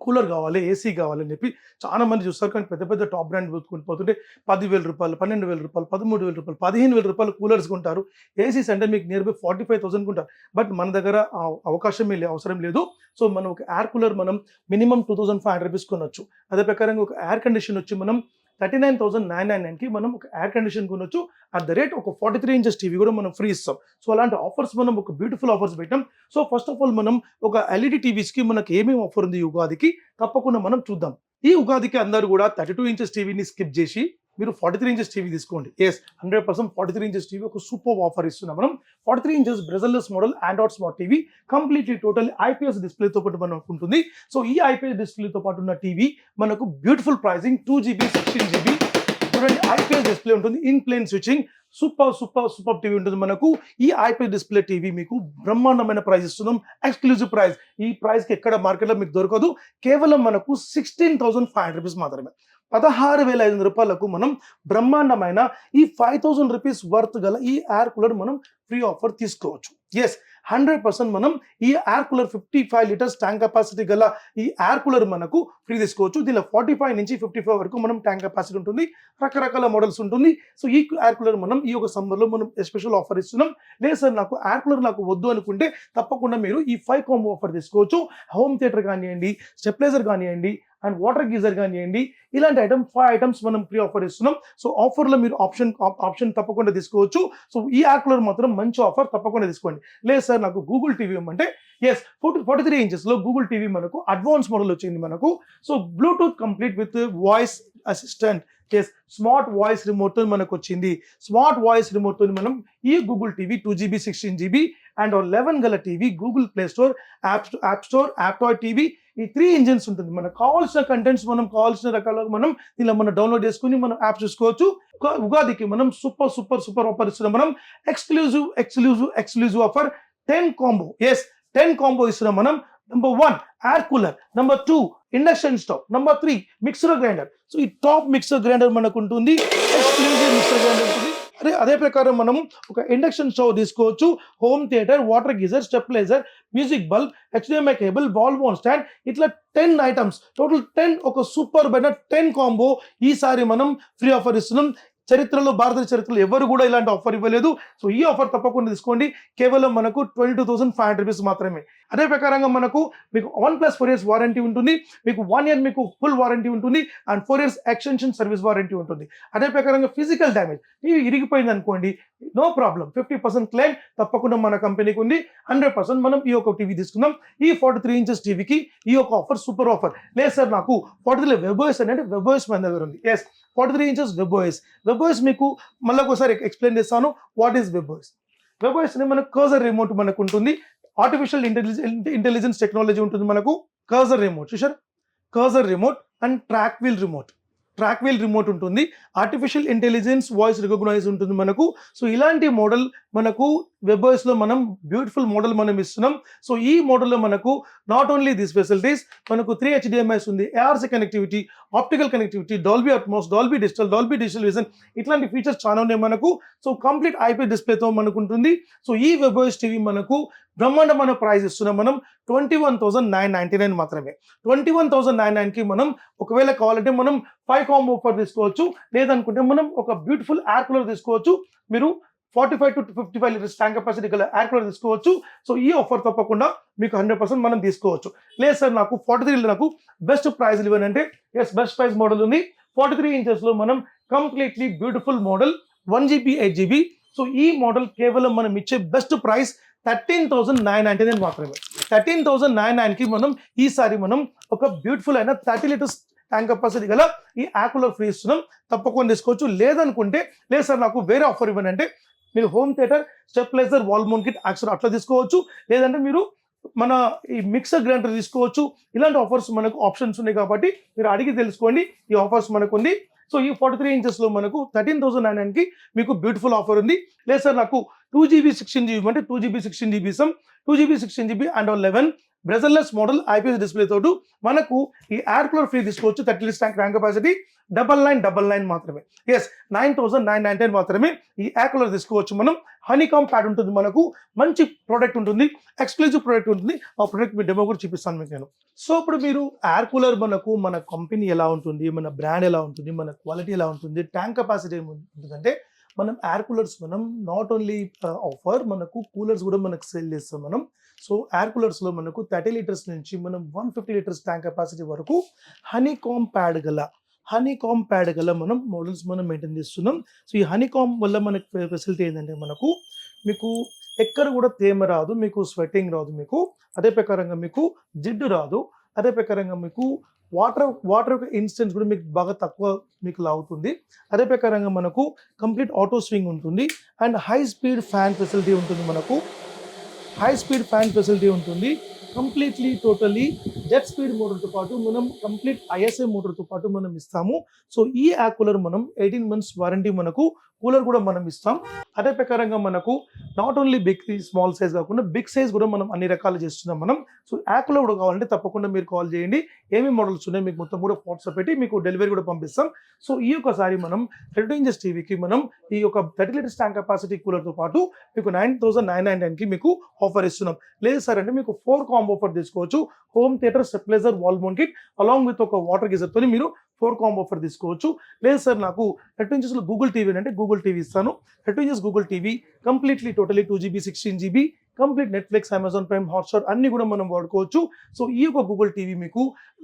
కూలర్ కావాలి, ఏసీ కావాలని చెప్పి చాలా మంది చూస్తారు. కానీ పెద్ద పెద్ద టాప్ బ్రాండ్ పోతుంటే 10,000 రూపాయలు, 12,000 రూపాయలు, 13,000 రూపాయలు, 15,000 రూపాయలు కూలర్స్ కొంటారు. ఏసీస్ అంటే మీకు నియర్ బై 45,000 కొంటారు. బట్ మన దగ్గర ఆ అవకాశమే అవసరం లేదు. సో మనం ఒక ఎయిర్ కూలర్ మనం మినిమం 2,500 రూపీస్ కొనొచ్చు. అదే ప్రకారంగా ఒక ఎయిర్ కండిషన్ వచ్చి మనం 39,999కి మనం ఒక ఎయిర్ కండిషన్ కొనొచ్చు. అట్ ద రేట్ ఒక 43 ఇంచెస్ టీవీ కూడా మనం ఫ్రీ ఇస్తాం. సో అలాంటి ఆఫర్స్ మనం ఒక బ్యూటిఫుల్ ఆఫర్స్ పెట్టాం. సో ఫస్ట్ ఆఫ్ ఆల్ మనం ఒక ఎల్ఈడి టీవీస్కి మనకి ఏమేమి ఆఫర్ ఉంది ఈ ఉగాదికి తప్పకుండా మనం చూద్దాం. ఈ ఉగాదికి అందరూ కూడా 32 ఇంచెస్ టీవీని స్కిప్ చేసి మీరు 43 ఇంచెస్ టీవీ తీసుకోండి. 100% 43 ఇంచెస్ టీవీ ఒక సూపర్ ఆఫర్ ఇస్తున్నాం మనం. 43 inches bezelless model Android smart TV completely total IPS డిస్ప్లేతో పాటు మనకు ఉంటుంది. సో ఈ ఐపీఎస్ డిస్ప్లేతో పాటు ఉన్న టీవీ మనకు బ్యూటిఫుల్ ప్రైసింగ్ 2GB 16GB చూడండి. ఐపీఎస్ డిస్ప్లే ఉంటుంది, in plane switching, super TV ఉంటుంది మనకు. ఈ ఐపీఎస్ డిస్ప్లే టీవీ మీకు బ్రహ్మాండమైన ప్రైస్ ఇస్తున్నాం, ఎక్స్క్లూజివ్ ప్రైస్. ఈ ప్రైస్కి ఎక్కడ మార్కెట్లో మీకు దొరకదు. కేవలం మనకు 16,500 రూపీస్ మాత్రమే. 16,500 రూపాయలకు మనం బ్రహ్మాండమైన ఈ 5,000 రూపీస్ వర్త్ గల ఈ ఎయిర్ కూలర్ మనం ఫ్రీ ఆఫర్ తీసుకోవచ్చు. 100% మనం ఈ air cooler 55 litres tank capacity గల ఈ ఎయిర్ కూలర్ మనకు ఫ్రీ తీసుకోవచ్చు. దీనిలో 45 నుంచి 55 వరకు మనం ట్యాంక్ కెపాసిటీ ఉంటుంది, రకరకాల మోడల్స్ ఉంటుంది. సో ఈ ఎయిర్ కూలర్ మనం ఈ యొక్క సమ్మర్లో మనం స్పెషల్ ఆఫర్ ఇస్తున్నాం. లేదు సార్ నాకు ఎయిర్ కూలర్ నాకు వద్దు అనుకుంటే తప్పకుండా మీరు ఈ 5 కాంబో ఆఫర్ తీసుకోవచ్చు. హోమ్ థియేటర్ కానివ్వండి, స్టెప్లైజర్ కానివ్వండి అండ్ వాటర్ గీజర్ కానివ్వండి, ఇలాంటి 5 ఐటమ్స్ మనం ఫ్రీ ఆఫర్ ఇస్తున్నాం. సో ఆఫర్లో మీరు ఆప్షన్ తప్పకుండా తీసుకోవచ్చు. సో ఈ ఎయిర్ కూలర్ మాత్రం మంచి ఆఫర్, తప్పకుండా తీసుకోండి. లేదు సార్ నాకు గూగుల్ టీవీ ఇవ్వమంటే 43 ఇంచెస్లో గూగుల్ టీవీ మనకు అడ్వాన్స్ మోడల్ వచ్చింది మనకు. So Bluetooth complete with voice assistant, smart voice remote మనకు వచ్చింది. స్మార్ట్ వాయిస్ రిమోట్ మనం ఈ Google TV 2GB 16GB and 11 గల TV Google Play Store, app store, Aptoide TV, ఈ 3 ఇంజిన్స్ ఉంటుంది. మనకు కావాల్సిన కంటెంట్స్ మనం కావాల్సిన రకాలుగా మనం ఇలా మనం డౌన్లోడ్ చేసుకుని మనం యాప్ చూసుకోవచ్చు. ఉగాదికి మనం సూపర్ ఆఫర్ ఇస్తున్నాం. మనం ఎక్స్క్లూజివ్ ఆఫర్ 10 కాంబో. 10 కాంబో ఇస్తున్నాం మనం. Number 1 air cooler, Number 2 induction stove, Number 3 mixer grinder. So ఈ టాప్ మిక్సర్ గ్రైండర్ మనకు ఉంటుంది, ఎక్స్క్లూజివ్ మిక్సర్ గ్రైండర్ ఉంటుంది. అదే ప్రకారం మనం ఒక ఇండక్షన్ స్టవ్ తీసుకోవచ్చు, home theatre, water geyser, stabiliser, music bulb, HDMI cable, ball bone stand, ఇట్లా 10 ఐటమ్స్ టోటల్ 10 ఒక సూపర్ బైన 10 కాంబో ఈసారి మనం ఫ్రీ ఆఫర్ ఇస్తున్నాం. భారతీయ చరిత్రలో ఎవరు కూడా ఇలాంటి ఆఫర్ ఇవ్వలేదు. సో ఈ ఆఫర్ తప్పకుండా తీసుకోండి. కేవలం మనకు 22,500 రూపీస్ మాత్రమే. అదే ప్రకారంగా మనకు మీకు 1+4 years వారంటీ ఉంటుంది, మీకు 1 year మీకు ఫుల్ వారంటీ ఉంటుంది and 4 years extension service warranty ఉంటుంది. అదే ప్రకారంగా ఫిజికల్ డ్యామేజ్ ఇవి ఇరిగిపోయింది అనుకోండి, నో ప్రాబ్లం, 50% క్లెయిమ్ తప్పకుండా మన కంపెనీకి ఉంది. 100% మనం ఈ యొక్క టీవీ తీసుకుందాం. ఈ 43 ఇంచెస్ టీవీకి ఈ యొక్క ఆఫర్ సూపర్ ఆఫర్. లేదు సార్ నాకు 43 వెబ్ఓఎస్ అనేది వెబ్ఓఎస్ మన దగ్గర ఉంది. 43 ఇంచెస్ వెబ్ఓఎస్ మీకు మళ్ళీ ఒకసారి ఎక్స్ప్లెయిన్ చేస్తాను. What is webOS? వెబ్ఓఎస్ అనేది మనకు కర్సర్ రిమోట్ మనకు ఉంటుంది, ఆర్టిఫిషియల్ ఇంటెలిజెన్స్ టెక్నాలజీ ఉంటుంది మనకు. కర్సర్ రిమోట్ చూసారు, cursor remote and track wheel remote ఉంటుంది, ఆర్టిఫిషియల్ ఇంటెలిజెన్స్ వాయిస్ రికగ్నైజ్ ఉంటుంది మనకు. సో ఇలాంటి మోడల్ మనకు వెబ్ఓఎస్లో మనం బ్యూటిఫుల్ మోడల్ మనం ఇస్తున్నాం. సో ఈ మోడల్లో మనకు నాట్ ఓన్లీ దీస్ ఫెసిలిటీస్, మనకు 3 HDMIs ఉంది, ARC connectivity, optical connectivity, Dolby Atmos, Dolby digital vision, ఇట్లాంటి ఫీచర్స్ చాలా ఉన్నాయి మనకు. సో కంప్లీట్ ఐపీఎస్ డిస్ప్లేతో మనకు ఉంటుంది. సో ఈ వెబ్ఓఎస్ టీవీ మనకు బ్రహ్మాండమైన ప్రైస్ ఇస్తున్నాం మనం. 21,999 మాత్రమే. 21,999కి మనం ఒకవేళ కావాలంటే మనం 5 కాంబో ఆఫర్ తీసుకోవచ్చు, లేదనుకుంటే మనం ఒక బ్యూటిఫుల్ ఎయిర్ కూలర్ తీసుకోవచ్చు. మీరు 45 to 55 లీటర్స్ ట్యాంక్ కెపాసిటీ గల ఎయిర్ కూలర్ తీసుకోవచ్చు. సో ఈ ఆఫర్ తప్పకుండా మీకు 100% మనం తీసుకోవచ్చు. లేదు సార్ నాకు 43 నాకు బెస్ట్ ప్రైస్ ఇవ్వనంటే బెస్ట్ ప్రైస్ మోడల్ ఉంది. 43 ఇంచెస్లో మనం completely beautiful model 1GB 8GB. So ఈ మోడల్ కేవలం మనం ఇచ్చే బెస్ట్ ప్రైస్ 13,999 మాత్రమే. 13,999కి మనం ఈసారి మనం ఒక బ్యూటిఫుల్ అయిన 30 లీటర్స్ ట్యాంక్ కెపాసిటీ గల ఈ ఎయిర్ కూలర్ ఫ్రీ ఇస్తున్నాం, తప్పకుండా తీసుకోవచ్చు. లేదనుకుంటే లేదు సార్ నాకు వేరే ఆఫర్ ఇవ్వనంటే మీరు home theatre, stabiliser, wall mount kit, యాక్సర్ అట్లా తీసుకోవచ్చు. లేదంటే మీరు మన ఈ మిక్సర్ గ్రైండర్ తీసుకోవచ్చు. ఇలాంటి ఆఫర్స్ మనకు ఆప్షన్స్ ఉన్నాయి కాబట్టి మీరు అడిగి తెలుసుకోండి. ఈ ఆఫర్స్ మనకు ఉంది. సో ఈ 43 ఇంచెస్లో మనకు 13,999కి మీకు బ్యూటిఫుల్ ఆఫర్ ఉంది. లేదు సార్ నాకు 2GB 16GB అంటే 2GB 16GB ఇస్తాం. 2GB 16GB and 11 bezelless model IPS display తోటి మనకు ఈ ఎయిర్ కూలర్ ఫ్రీ తీసుకోవచ్చు. 30 లీటర్స్ ట్యాంక్ కెపాసిటీ 9999 మాత్రమే. ఎస్ 9999 మాత్రమే ఈ ఎయిర్ కూలర్ తీసుకోవచ్చు. మనం హనీకామ్ ప్యాడ్ ఉంటుంది, మనకు మంచి ప్రోడక్ట్ ఉంటుంది, ఎక్స్క్లూజివ్ ప్రోడక్ట్ ఉంటుంది. ఆ ప్రోడక్ట్ మీ డెమో కూడా చూపిస్తాను మీకు నేను. సో ఇప్పుడు మీరు ఎయిర్ కూలర్ మనకు మన కంపెనీ ఎలా ఉంటుంది, మన బ్రాండ్ ఎలా ఉంటుంది, మన క్వాలిటీ ఎలా ఉంటుంది, ట్యాంక్ కెపాసిటీ ఏముంటుందంటే మనం ఎయిర్ కూలర్స్ మనం నాట్ ఓన్లీ ఆఫర్, మనకు కూలర్స్ కూడా మనకు సేల్ చేస్తాం మనం. సో ఎయిర్ కూలర్స్లో మనకు 30 లీటర్స్ నుంచి మనం 150 లీటర్స్ ట్యాంక్ కెపాసిటీ వరకు హనీకామ్ ప్యాడ్ గల మనం మోడల్స్ మనం మెయింటైన్ చేస్తున్నాం. సో ఈ హనీకామ్ వల్ల మనకు ఫెసిలిటీ ఏంటంటే మనకు మీకు ఎక్కడ కూడా తేమ రాదు, మీకు స్వెట్టింగ్ రాదు, మీకు అదే ప్రకారంగా మీకు జిడ్డు రాదు, అదే ప్రకారంగా మీకు వాటర్ యొక్క ఇన్స్టెన్స్ కూడా మీకు బాగా తక్కువ మీకు లాగుతుంది. అదే ప్రకారంగా మనకు కంప్లీట్ ఆటో స్వింగ్ ఉంటుంది and high speed fan facility ఉంటుంది. కంప్లీట్లీ టోటలీ జెట్ స్పీడ్ మోటార్తో పాటు మనం కంప్లీట్ ఐఎస్ఐ మోటార్తో పాటు మనం ఇస్తాము. సో ఈ ఎయిర్ కూలర్ మనం 18 months వారంటీ మనకు కూలర్ కూడా మనం ఇస్తాం. అదే ప్రకారంగా మనకు not only big small size కాకుండా బిగ్ సైజ్ కూడా మనం అన్ని రకాలు చేస్తున్నాం మనం. సో ఎయిర్ కూలర్ కూడా కావాలంటే తప్పకుండా మీరు కాల్ చేయండి. ఏమేమి మోడల్స్ ఉన్నాయి మీకు మొత్తం కూడా వాట్సాప్ పెట్టి మీకు డెలివరీ కూడా పంపిస్తాం. సో ఈ ఒకసారి మనం 32 inches టీవీకి మనం ఈ యొక్క 30 లీటర్స్ ట్యాంక్ కెపాసిటీ కూలర్తో పాటు మీకు 9999కి మీకు ఆఫర్ ఇస్తున్నాం. లేదు సార్ అంటే మీకు 4 కాంబో ఆఫర్ తీసుకోవచ్చు. Home theatre stabiliser wall mount kit along with ఒక వాటర్ గీజర్ తోని మీరు 4 కాంబో ఆఫర్ తీసుకోవచ్చు. లేదు సార్ నాకు 32 inches గూగుల్ టీవీ అంటే గూగుల్ టీవీ ఇస్తాను. 32 inches Google TV completely totally 2GB 16GB complete Netflix, Amazon prime, Hotstar అన్ని కూడా మనం వాడుకోవచ్చు. సో ఈ యొక్క గూగుల్ టీవీ మీకు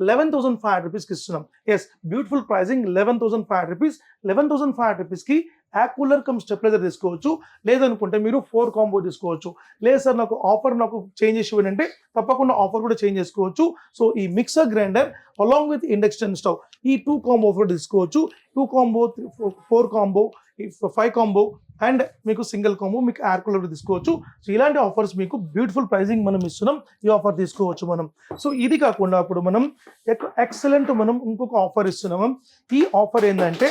11,500 రూపీస్కి ఇస్తున్నాం. Yes beautiful pricing 11,500 rupees. 11,500 రూపీస్కి ఎయిర్ కూలర్ కమ్ స్టెబిలైజర్ తీసుకోవచ్చు. లేదనుకుంటే మీరు 4 కాంబో తీసుకోవచ్చు. లేదు సార్ నాకు ఆఫర్ చేంజ్ చేసి ఇవ్వండి అంటే తప్పకుండా ఆఫర్ కూడా చేంజ్ చేసుకోవచ్చు. సో ఈ mixer grinder along with induction stove ఈ 2 కాంబో ఆఫర్ తీసుకోవచ్చు. 2 కాంబో, 4 కాంబో, 5 కాంబో అండ్ మీకు సింగిల్ కాంబో మీకు ఎయిర్ కూలర్ తీసుకోవచ్చు. సో ఇలాంటి ఆఫర్స్ మీకు బ్యూటిఫుల్ ప్రైజింగ్ మనం ఇస్తున్నాం. ఈ ఆఫర్ తీసుకోవచ్చు మనం. సో ఇది కాకుండా ఇప్పుడు మనం ఎక్సలెంట్ మనం ఇంకొక ఆఫర్ ఇస్తున్నాం. ఈ ఆఫర్ ఏంటంటే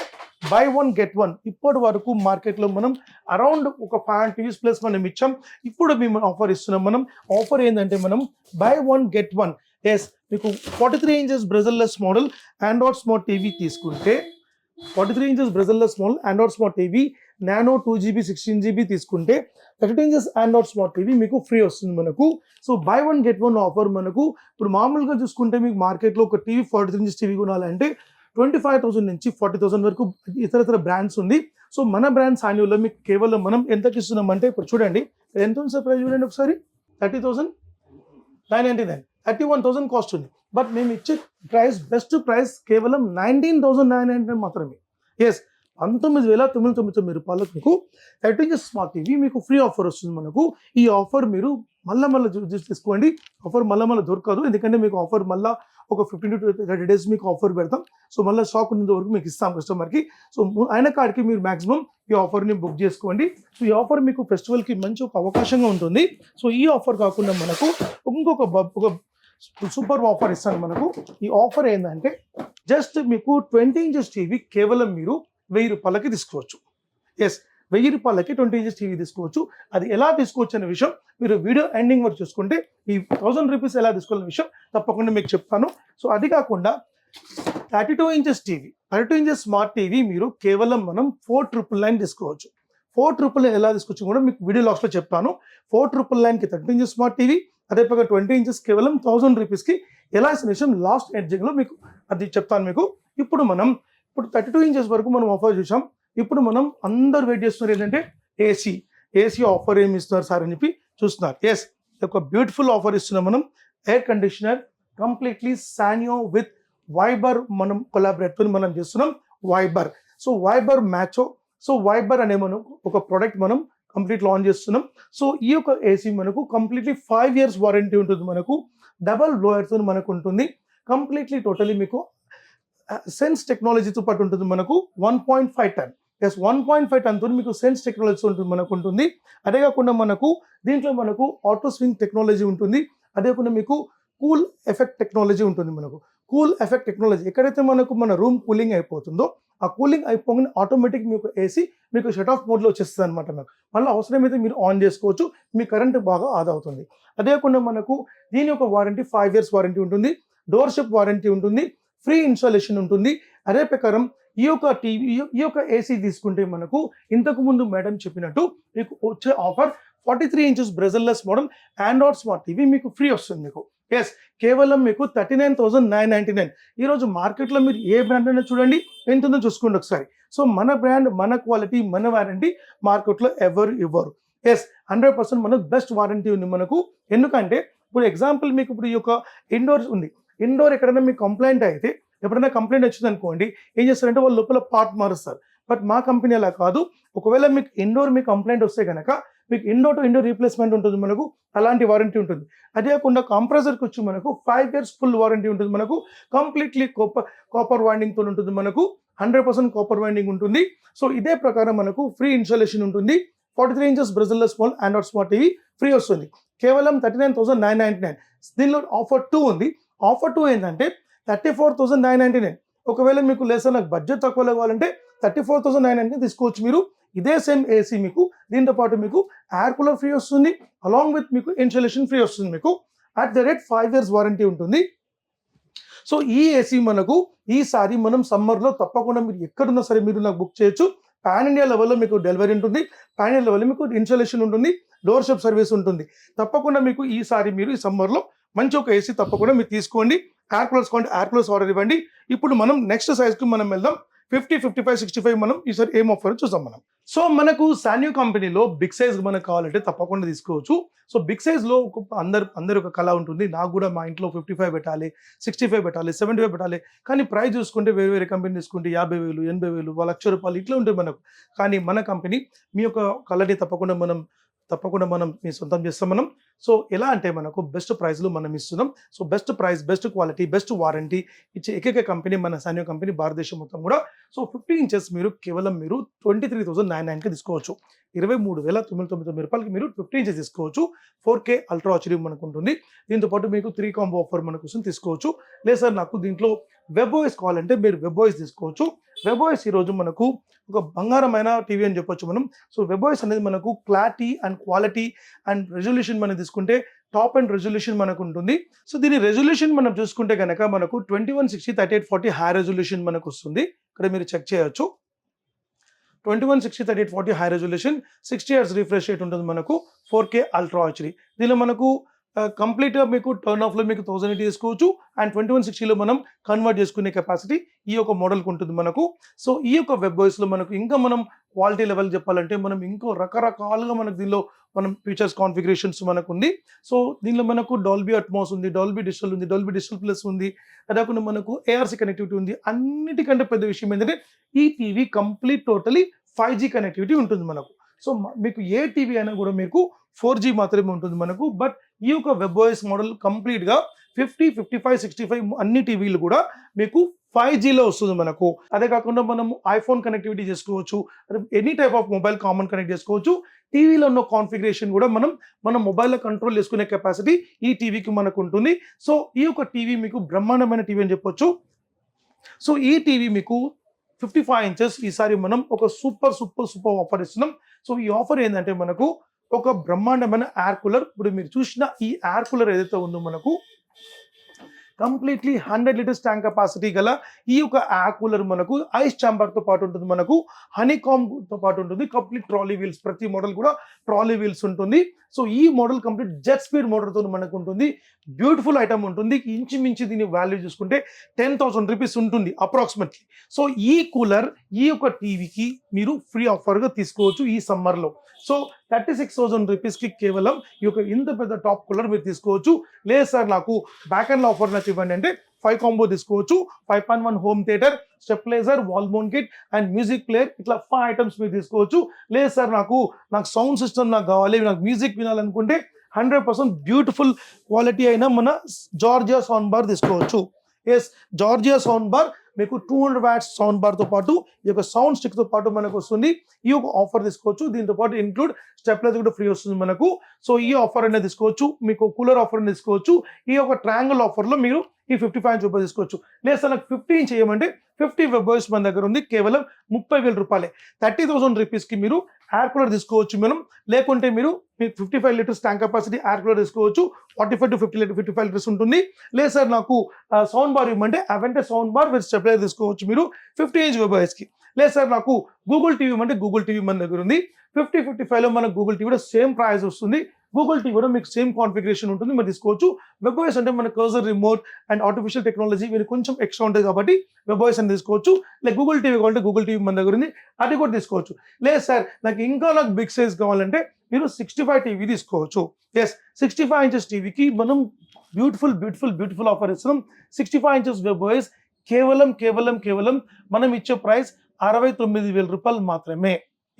బై 1 get 1. ఇప్పటి వరకు మార్కెట్లో మనం అరౌండ్ ఒక 500 TVs ప్లస్ మనం ఇచ్చాం. ఇప్పుడు మేము ఆఫర్ ఇస్తున్నాం. మనం ఆఫర్ ఏంటంటే మనం బై 1 get 1. ఎస్ మీకు 43 inches bezelless model Android smart TV తీసుకుంటే 43 inches bezelless model Android smart TV nano 2GB 16GB తీసుకుంటే 32 inches ఆండ్రాయిడ్ స్మార్ట్ టీవీ మీకు ఫ్రీ వస్తుంది మనకు. సో బై 1 get 1 ఆఫర్ మనకు ఇప్పుడు మామూలుగా చూసుకుంటే మీకు మార్కెట్లో ఒక టీవీ 43 inches టీవీ కొనాలంటే 25,000 నుంచి 40,000 వరకు ఇతర బ్రాండ్స్ ఉంది. సో మన బ్రాండ్ సాన్యూలో మీకు కేవలం మనం ఎంతకి ఇస్తున్నాం అంటే ఇప్పుడు చూడండి ఎంత ఉంది సార్ ప్రైస్ చూడండి ఒకసారి 30,999, 31,000 కాస్ట్ ఉంది. బట్ మేము ఇచ్చే ప్రైస్ బెస్ట్ ప్రైస్ కేవలం 19,999 మాత్రమే. ఎస్ 19,999 రూపాయలకు మీకు 30 inches స్మార్ట్ టీవీ మీకు ఫ్రీ ఆఫర్ వస్తుంది మనకు. ఈ ఆఫర్ మీరు మళ్ళీ తీసుకోండి. ఆఫర్ మళ్ళీ దొరకదు, ఎందుకంటే మీకు ఆఫర్ మళ్ళీ ఒక 15 to 30 days మీకు ఆఫర్ పెడతాం. సో మళ్ళీ స్టాక్ ఉన్నంత వరకు మీకు ఇస్తాం కస్టమర్కి. సో అయిన కాడికి మీరు మాక్సిమం ఈ ఆఫర్ని బుక్ చేసుకోండి. సో ఈ ఆఫర్ మీకు ఫెస్టివల్కి మంచి ఒక అవకాశంగా ఉంటుంది. సో ఈ ఆఫర్ కాకుండా మనకు ఇంకొక సూపర్ ఆఫర్ ఇస్తాను మనకు. ఈ ఆఫర్ ఏంటంటే జస్ట్ మీకు 20 inches టీవీ కేవలం మీరు 1000 రూపాయలకి తీసుకోవచ్చు. ఎస్ 1000 రూపాయలకి 20 inches టీవీ తీసుకోవచ్చు. అది ఎలా తీసుకోవచ్చు అనే విషయం మీరు వీడియో ఎండింగ్ వరకు చూసుకుంటే ఈ 1000 రూపీస్ ఎలా తీసుకోవాలనే విషయం తప్పకుండా మీకు చెప్తాను. సో అది కాకుండా 32 inches TV 32 inches smart TV మీరు కేవలం మనం 4,999 తీసుకోవచ్చు. 4,999 ఎలా తీసుకోవచ్చు కూడా మీకు వీడియో లాస్ట్లో చెప్తాను. 4,999కి 32 inches స్మార్ట్ టీవీ, అదే ప్రకారం 20 inches కేవలం 1000 రూపీస్కి ఎలా ఇచ్చిన విషయం లాస్ట్ ఎడ్జింగ్లో మీకు అది చెప్తాను మీకు. ఇప్పుడు 32 inches వరకు మనం ఆఫర్ చూసాం. ఇప్పుడు మనం అందరు వెయిట్ చేస్తున్నారు ఏంటంటే ఏసీ ఆఫర్ ఏమి ఇస్తున్నారు సార్ అని చెప్పి చూస్తున్నారు. ఎస్ ఒక బ్యూటిఫుల్ ఆఫర్ ఇస్తున్నాం మనం. ఎయిర్ కండిషనర్ కంప్లీట్లీ సానియో విత్ వైబర్ మనం కొలాబరేట్ మనం చేస్తున్నాం వైబర్. సో వైబర్ మ్యాచో, సో వైబర్ అనే మనం ఒక ప్రోడక్ట్ మనం కంప్లీట్ లాంచ్ చేస్తున్నాం. సో ఈ యొక్క ఏసీ మనకు కంప్లీట్లీ 5 years వారంటీ ఉంటుంది మనకు. డబల్ బ్లోయర్తో మనకు ఉంటుంది. కంప్లీట్లీ టోటలీ మీకు సెన్స్ టెక్నాలజీతో పాటు ఉంటుంది మనకు 1.5 ton. ఎస్ 1.5 ton తో మీకు సెన్స్ టెక్నాలజీ మనకు ఉంటుంది. అదే కాకుండా మనకు దీంట్లో మనకు ఆటో స్వింగ్ టెక్నాలజీ ఉంటుంది. అదే కాకుండా మీకు కూల్ ఎఫెక్ట్ టెక్నాలజీ ఉంటుంది మనకు. కూల్ ఎఫెక్ట్ టెక్నాలజీ ఎక్కడైతే మనకు మన రూమ్ కూలింగ్ అయిపోతుందో ఆ కూలింగ్ అయిపోగానే ఆటోమేటిక్ మీకు ఏసీ మీకు షట్ ఆఫ్ మోడ్లో వచ్చేస్తుంది అనమాట. మీకు మళ్ళీ అవసరమైతే మీరు ఆన్ చేసుకోవచ్చు, మీ కరెంట్ బాగా ఆదా అవుతుంది. అదే కాకుండా మనకు దీని యొక్క వారంటీ 5 years వారంటీ ఉంటుంది, డోర్ షిప్ వారంటీ ఉంటుంది, ఫ్రీ ఇన్స్టాలేషన్ ఉంటుంది. అదే ప్రకారం ఈ యొక్క ఏసీ తీసుకుంటే మనకు ఇంతకు ముందు మేడం చెప్పినట్టు మీకు వచ్చే offer 43 inches బ్రెజల్లెస్ model Android smart TV మీకు ఫ్రీ వస్తుంది. మీకు ఎస్ కేవలం మీకు 39,999. ఈరోజు మార్కెట్లో మీరు ఏ బ్రాండ్ అయినా చూడండి ఎంత ఉందో చూసుకోండి ఒకసారి. సో మన బ్రాండ్, మన క్వాలిటీ, మన వారంటీ మార్కెట్లో ఎవరు ఇవ్వరు. ఎస్ 100% మనకు బెస్ట్ వారంటీ ఉంది మనకు. ఎందుకంటే ఇప్పుడు ఎగ్జాంపుల్ మీకు ఇప్పుడు ఈ యొక్క ఇండోర్ ఉంది, ఇండోర్ ఎక్కడైనా మీకు కంప్లైంట్ అయితే, ఎప్పుడైనా కంప్లైంట్ వచ్చింది అనుకోండి, ఏం చేస్తారంటే వాళ్ళు లోపల పార్ట్ మారుస్తారు. బట్ మా కంపెనీ అలా కాదు. ఒకవేళ మీకు ఇండోర్ మీకు కంప్లైంట్ వస్తే కనుక మీకు ఇండోర్ టు ఇండోర్ రీప్లేస్మెంట్ ఉంటుంది మనకు, అలాంటి వారంటీ ఉంటుంది. అదే కాకుండా కంప్రెసర్కి వచ్చి మనకు 5 years ఫుల్ వారంటీ ఉంటుంది మనకు. కంప్లీట్లీ కాపర్ వైండింగ్తో ఉంటుంది మనకు, 100% కాపర్ వైండింగ్ ఉంటుంది. సో ఇదే ప్రకారం మనకు ఫ్రీ ఇన్స్టాలేషన్ ఉంటుంది. 43 inches బ్రెజల్లెస్ model Android smart TV free వస్తుంది కేవలం 39,999. దీనిలో ఆఫర్ 2 ఉంది. ఆఫర్ 2 ఏంటంటే 34,999. ఒకవేళ మీకు లేదా నాకు బడ్జెట్ తక్కువ కావాలంటే 34,999 తీసుకోవచ్చు మీరు. ఇదే సేమ్ ఏసీ మీకు దీంతో పాటు మీకు ఎయిర్ కూలర్ ఫ్రీ వస్తుంది, అలాంగ్ విత్ మీకు ఇన్స్టాలేషన్ ఫ్రీ వస్తుంది మీకు. At the rate 5 years warranty ఉంటుంది. సో ఈ ఏసీ మనకు ఈసారి మనం సమ్మర్లో తప్పకుండా మీరు ఎక్కడున్నా సరే మీరు నాకు బుక్ చేయొచ్చు. పాన్ ఇండియా లెవెల్లో మీకు డెలివరీ ఉంటుంది, పాన్ ఇండియా లెవెల్లో మీకు ఇన్స్టాలేషన్ ఉంటుంది, డోర్ షిప్ సర్వీస్ ఉంటుంది. తప్పకుండా మీకు ఈసారి మీరు ఈ సమ్మర్లో మంచి ఒక ఏసీ తప్పకుండా మీరు తీసుకోండి. ఎయిర్ కూలర్స్ కొంటే ఎయిర్ కూలర్స్ ఆర్డర్ ఇవ్వండి. ఇప్పుడు మనం నెక్స్ట్ సైజ్కి మనం వెళ్దాం. 50, 55, 65 మనం ఈసారి ఏం ఆఫర్ చూద్దాం మనం. సో మనకు సాన్యూ కంపెనీలో బిగ్ సైజ్ మనకు కావాలంటే తప్పకుండా తీసుకోవచ్చు. సో బిగ్ సైజ్లో అందరు ఒక కళ ఉంటుంది. నాకు కూడా మా ఇంట్లో 55 పెట్టాలి, 65 పెట్టాలి, 75 పెట్టాలి. కానీ ప్రైస్ చూసుకుంటే వేరే కంపెనీ తీసుకుంటే 50,000, 80,000, ₹1,00,000 ఇట్లా ఉంటుంది మనకు. కానీ మన కంపెనీ మీ యొక్క కళని తప్పకుండా మనం మీ సొంతం చేస్తాం మనం. సో ఎలా అంటే మనకు బెస్ట్ ప్రైస్లో మనం ఇస్తున్నాం. So best price, best quality, best warranty ఇచ్చే ఏకైక కంపెనీ మన సాన్యూ కంపెనీ భారతదేశం మొత్తం కూడా. సో 50 inches మీరు కేవలం 23,999కి తీసుకోవచ్చు. 23,999 మీరు 50 inches తీసుకోవచ్చు. 4K అల్ట్రా హెచ్డీ మనకు ఉంటుంది. దీంతో పాటు మీకు 3 కాంబో ఆఫర్ మనకు తీసుకోవచ్చు. లేదు సార్ నాకు దీంట్లో వెబ్ ఓఎస్ కావాలంటే మీరు వెబ్ ఓఎస్ తీసుకోవచ్చు. వెబ్ ఓఎస్ ఈరోజు మనకు ఒక బంగారమైన టీవీ అని చెప్పొచ్చు మనం. సో వెబ్ ఓఎస్ అనేది మనకు clarity and quality and resolution మనం తీసుకుంటే టాప్ అండ్ రెజల్యూషన్ మనకు ఉంటుంది. సో దీని రెజల్యూషన్ మనం చూసుకుంటే కనుక మనకు 2160 3840 హై రెజల్యూషన్ మనకు వస్తుంది. ఇక్కడ మీరు చెక్ చేయొచ్చు. 2160 3840 high resolution, 60 Hz refresh rate ఉంటుంది మనకు, 4K అల్ట్రా హెచ్డీ. దీనిలో మనకు కంప్లీట్గా మీకు టర్న్ ఆఫ్లో మీకు 1080 తీసుకోవచ్చు అండ్ 2160లో మనం కన్వర్ట్ చేసుకునే కెపాసిటీ ఈ యొక్క మోడల్కి ఉంటుంది మనకు. సో ఈ యొక్క వెబ్ ఓఎస్లో మనకు ఇంకా మనం క్వాలిటీ లెవెల్ చెప్పాలంటే మనం ఇంకో రకరకాలుగా మనకు దీనిలో మనం ఫీచర్స్ కాన్ఫిగరేషన్స్ మనకు ఉంది. సో దీనిలో మనకు డాల్బీ అట్మాస్ ఉంది, డాల్బీ డిజిటల్ ఉంది, డాల్బీ డిజిటల్ ప్లస్ ఉంది. అదే కాకుండా మనకు ARC కనెక్టివిటీ ఉంది. అన్నిటికంటే పెద్ద విషయం ఏంటంటే ఈ TV complete totally 5G connectivity ఉంటుంది మనకు. సో మీకు ఏ టీవీ అయినా కూడా మీకు 4G మాత్రమే ఉంటుంది మనకు. బట్ ఈ యొక్క వెబ్ ఓఎస్ మోడల్ కంప్లీట్గా 50, 55, 65 అన్ని టీవీలు కూడా మీకు 5Gలో వస్తుంది మనకు. అదే కాకుండా మనం ఐఫోన్ కనెక్టివిటీ చేసుకోవచ్చు, any type of mobile common connect చేసుకోవచ్చు. టీవీలో ఉన్న కాన్ఫిగరేషన్ కూడా మన మొబైల్లో కంట్రోల్ చేసుకునే కెపాసిటీ ఈ టీవీకి మనకు ఉంటుంది. సో ఈ యొక్క టీవీ మీకు బ్రహ్మాండమైన టీవీ అని చెప్పొచ్చు. సో ఈ టీవీ మీకు 55 inches ఈసారి మనం ఒక సూపర్ ఆఫర్ ఇస్తున్నాం. సో ఈ ఆఫర్ ఏంటంటే మనకు ఒక బ్రహ్మాండమైన ఎయిర్ కూలర్. ఇప్పుడు మీరు చూసిన ఈ ఎయిర్ కూలర్ ఏదైతే ఉందో మనకు కంప్లీట్లీ 100 liters ట్యాంక్ కెపాసిటీ గల ఈ యొక్క ఎయిర్ కూలర్ మనకు ఐస్ ఛాంబర్తో పాటు ఉంటుంది మనకు, హనీకామ్తో పాటు ఉంటుంది, కంప్లీట్ ట్రాలీ వీల్స్, ప్రతి మోడల్ కూడా ట్రాలీ వీల్స్ ఉంటుంది. సో ఈ మోడల్ కంప్లీట్ జెట్ స్పీడ్ మోటార్తో మనకు ఉంటుంది. బ్యూటిఫుల్ ఐటమ్ ఉంటుంది. ఇంచుమించి దీని వాల్యూ చూసుకుంటే 10,000 rupees ఉంటుంది అప్రాక్సిమేట్లీ. సో ఈ కూలర్ ఈ యొక్క టీవీకి మీరు ఫ్రీ ఆఫర్గా తీసుకోవచ్చు ఈ సమ్మర్లో. సో 36,000 rupeesకి కేవలం ఈ యొక్క ఇంత పెద్ద టాప్ కూలర్ మీరు తీసుకోవచ్చు. లేదు సార్ నాకు బ్యాక్ అండ్ ఆఫర్ నాకు ఇవ్వండి అంటే 5 కాంబో తీసుకోవచ్చు. 5.1 home theatre, stabiliser, wall mount kit and music player, ఇట్లా 5 items మీరు తీసుకోవచ్చు. లేదు సార్ నాకు సౌండ్ సిస్టమ్ నాకు కావాలి, నాకు మ్యూజిక్ వినాలనుకుంటే 100% బ్యూటిఫుల్ క్వాలిటీ అయినా మన జార్జియా సౌండ్ బార్ తీసుకోవచ్చు. ఎస్, జార్జియా సౌండ్ బార్ మీకు 200 watts సౌండ్ బార్తో పాటు ఈ యొక్క సౌండ్ స్టిక్తో పాటు మనకు వస్తుంది. ఈ యొక్క ఆఫర్ తీసుకోవచ్చు. దీంతో పాటు ఇంక్లూడ్ స్టెప్లైజర్ కూడా ఫ్రీ వస్తుంది మనకు. సో ఈ ఆఫర్ అనేది తీసుకోవచ్చు. మీకు కూలర్ ఆఫర్ అనేది తీసుకోవచ్చు. ఈ యొక్క ట్రయాంగిల్ ఆఫర్లో మీరు ఈ 55 ఇంచ్ వెబ్ తీసుకోవచ్చు. లేదు సార్ నాకు 50 ఇంచ్ చేయమంటే 50 వెబ్ మన దగ్గర ఉంది, కేవలం 30,000 రూపాయలే. 30,000 రూపీస్కి మీరు ఎయిర్ కూలర్ తీసుకోవచ్చు మనం. లేకుంటే మీరు 55 litres tank capacity air cooler తీసుకోవచ్చు. 45 to 55 లీటర్స్ ఉంటుంది. లేదు సార్ నాకు సౌండ్ బార్ ఇవ్వమంటే అవంటే సౌండ్ బార్ విత్ స్టెబిలైజర్ తీసుకోవచ్చు మీరు 50 ఇంచ్ వెబ్ కి. లేదు సార్ నాకు గూగుల్ టీవీ ఇవ్వమంటే గూగుల్ టీవీ మన దగ్గర ఉంది. 55లో మనకు గూగుల్ టీవీ సేమ్ ప్రైస్ వస్తుంది. గూగుల్ టీవీ కూడా మీకు సేమ్ కాన్ఫిగరేషన్ ఉంటుంది, మీరు తీసుకోవచ్చు. వెబ్ఓఎస్ అంటే మన cursor remote and artificial technology మీరు కొంచెం ఎక్స్ట్రా ఉంటుంది కాబట్టి వెబ్ఓఎస్ అని తీసుకోవచ్చు. లైక్ గూగుల్ టీవీ కావాలంటే గూగుల్ టీవీ మన దగ్గర ఉంది, అది కూడా తీసుకోవచ్చు. లేదు సార్ నాకు బిగ్ సైజ్ కావాలంటే మీరు 65 టీవీ తీసుకోవచ్చు. ఎస్, 65 ఇంచెస్ టీవీకి మనం బ్యూటిఫుల్ ఆఫర్ ఇస్తున్నాం. 65 ఇంచెస్ వెబ్ఓఎస్ కేవలం మనం ఇచ్చే ప్రైస్ 69,000 రూపాయలు మాత్రమే.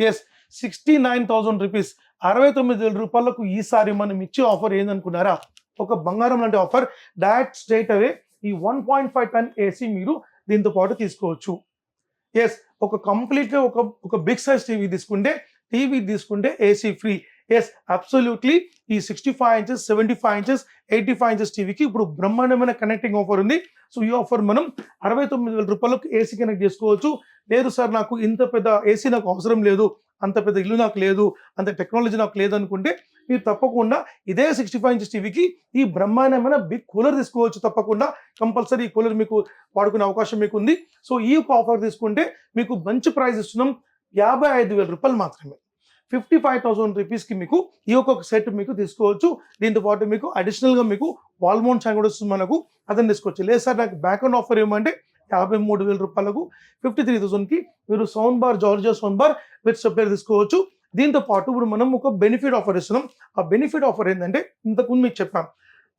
Yes, 69,000 rupees. 69,000 రూపాయలకు ఈసారి మనం ఇచ్చే ఆఫర్ ఏందనుకున్నారా? ఒక బంగారం లాంటి ఆఫర్. డైరెక్ట్ స్ట్రైట్ అవే ఈ 1.5 టన్ ఏసీ మీరు దీంతో పాటు తీసుకోవచ్చు. ఎస్, ఒక కంప్లీట్గా ఒక బిగ్ సైజ్ టీవీ తీసుకుంటే ఏసీ ఫ్రీ. ఎస్, అబ్సల్యూట్లీ ఈ 65 ఇంచెస్ 75 ఇంచెస్ 85 ఇంచెస్ టీవీకి ఇప్పుడు బ్రహ్మాండమైన కనెక్టింగ్ ఆఫర్ ఉంది. సో ఈ ఆఫర్ మనం 69,000 రూపాయలకు ఏసీ కనెక్ట్ చేసుకోవచ్చు. లేదు సార్ నాకు ఇంత పెద్ద ఏసీ నాకు అవసరం లేదు, అంత పెద్ద ఇల్లు నాకు లేదు, అంత టెక్నాలజీ నాకు లేదు అనుకుంటే మీరు తప్పకుండా ఇదే 65 ఇంచెస్ టీవీకి ఈ బ్రహ్మాండమైన బిగ్ కూలర్ తీసుకోవచ్చు. తప్పకుండా కంపల్సరీ ఈ కూలర్ మీకు వాడుకునే అవకాశం మీకు ఉంది. సో ఈ యొక్క ఆఫర్ తీసుకుంటే మీకు మంచి ప్రైస్ ఇస్తున్నాం, 55,000 రూపాయలు మాత్రమే. 55,000 రూపీస్కి మీకు ఈ ఒక్కొక్క సెట్ మీకు తీసుకోవచ్చు. దీంతో పాటు మీకు అడిషనల్గా మీకు వాల్ మౌంట్ ఫ్యాన్ కూడా వస్తుంది మనకు, అదని తీసుకోవచ్చు. లేదు సార్ నాకు బ్యాక్గ్రౌండ్ ఆఫర్ ఏమంటే 53,000 రూపాయలకు 53,000కి మీరు Georgia sound bar with stabiliser తీసుకోవచ్చు. దీంతో పాటు ఇప్పుడు మనం ఒక బెనిఫిట్ ఆఫర్ ఇస్తున్నాం. ఆ బెనిఫిట్ ఆఫర్ ఏంటంటే ఇంతకుముందు మీకు చెప్పాం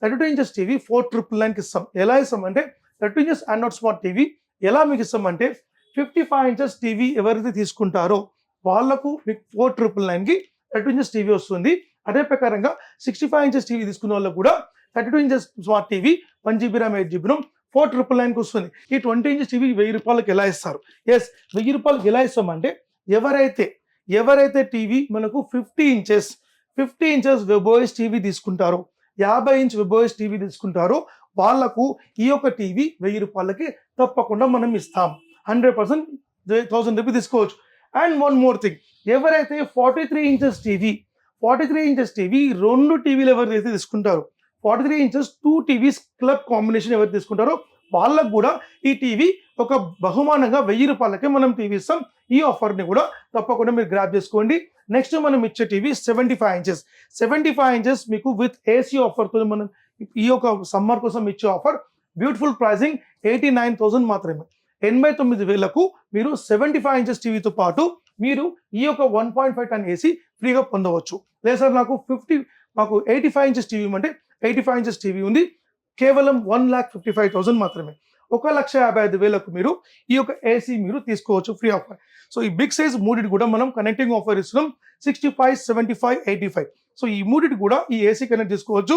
32 ఇంచెస్ టీవీ 4,999కి ఇస్తాం. ఎలా ఇస్తామంటే 32 ఇంచెస్ ఆండ్రాయిడ్ స్మార్ట్ టీవీ ఎలా మీకు ఇస్తామంటే 55 ఇంచెస్ టీవీ ఎవరైతే తీసుకుంటారో వాళ్ళకు మీకు 4,999కి 32 ఇంచెస్ టీవీ వస్తుంది. అదే ప్రకారంగా 65 ఇంచెస్ టీవీ తీసుకున్న వాళ్ళకు కూడా 32 inches smart TV 1 GB RAM 8 GB ROM 4,999కి వస్తుంది. ఈ 20 ఇంచెస్ టీవీ 1,000 రూపాయలకి ఎలా ఇస్తారు? ఎస్, 1,000 రూపాయలకి ఎలా ఇస్తామంటే ఎవరైతే టీవీ మనకు 50 ఇంచెస్ వెబ్ఓఎస్ టీవీ తీసుకుంటారో, 50 ఇంచ్ వెబ్ఓఎస్ టీవీ తీసుకుంటారో వాళ్ళకు ఈ యొక్క టీవీ 1,000 రూపాయలకి తప్పకుండా మనం ఇస్తాం. 100% 1,000 రూపీస్ తీసుకోవచ్చు. అండ్ వన్ మోర్ థింగ్, ఎవరైతే 43 ఇంచెస్ టీవీ 2 టీవీలు ఎవరైతే తీసుకుంటారో, 43 ఇంచెస్ 2 టీవీస్ క్లబ్ కాంబినేషన్ ఎవరు తీసుకుంటారో వాళ్ళకు కూడా ఈ టీవీ ఒక బహుమానంగా 1,000 రూపాయలకే మనం టీవీ ఇస్తాం. ఈ ఆఫర్ని కూడా తప్పకుండా మీరు గ్రాప్ చేసుకోండి. నెక్స్ట్ మనం ఇచ్చే టీవీ 75 ఇంచెస్ మీకు విత్ ఏసీ ఆఫర్తో మనం ఈ యొక్క సమ్మర్ కోసం ఇచ్చే ఆఫర్ బ్యూటిఫుల్ ప్రైజింగ్ 89,000 మాత్రమే. 89,000కు మీరు 75 ఇంచెస్ టీవీతో పాటు మీరు ఈ యొక్క 1.5 టన్ ఏసీ ఫ్రీగా పొందవచ్చు. లేదు సార్ నాకు 85 ఇంచెస్ టీవీ అంటే 85 ఇంచెస్ టీవీ ఉంది, కేవలం 1,55,000 మాత్రమే. 1,55,000కు మీరు ఈ యొక్క ఏసీ మీరు తీసుకోవచ్చు ఫ్రీ ఆఫర్. సో ఈ బిగ్ సైజ్ మూడిటి కూడా మనం కనెక్టింగ్ ఆఫర్ ఇస్తున్నాం 65, 75, 85. సో ఈ మూడిటి కూడా ఈ ఏసీ కనెక్ట్ చేసుకోవచ్చు.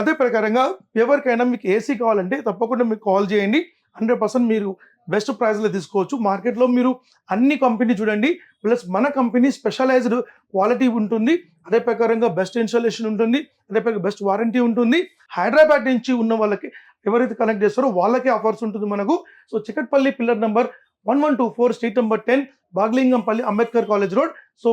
అదే ప్రకారంగా ఎవరికైనా మీకు ఏసీ కావాలంటే తప్పకుండా మీకు కాల్ చేయండి. 100% మీరు బెస్ట్ ప్రైస్లో తీసుకోవచ్చు. మార్కెట్లో మీరు అన్ని కంపెనీ చూడండి, ప్లస్ మన కంపెనీ స్పెషలైజ్డ్ క్వాలిటీ ఉంటుంది. అదే ప్రకారంగా బెస్ట్ ఇన్స్టాలేషన్ ఉంటుంది, అదే ప్రకారంగా బెస్ట్ వారంటీ ఉంటుంది. హైదరాబాద్ నుంచి ఉన్న వాళ్ళకి ఎవరైతే కనెక్ట్ చేస్తారో వాళ్ళకే ఆఫర్స్ ఉంటుంది మనకు. So Chikatpalli pillar number 1124 street number 10 Bagh Lingampally Ambedkar college road. So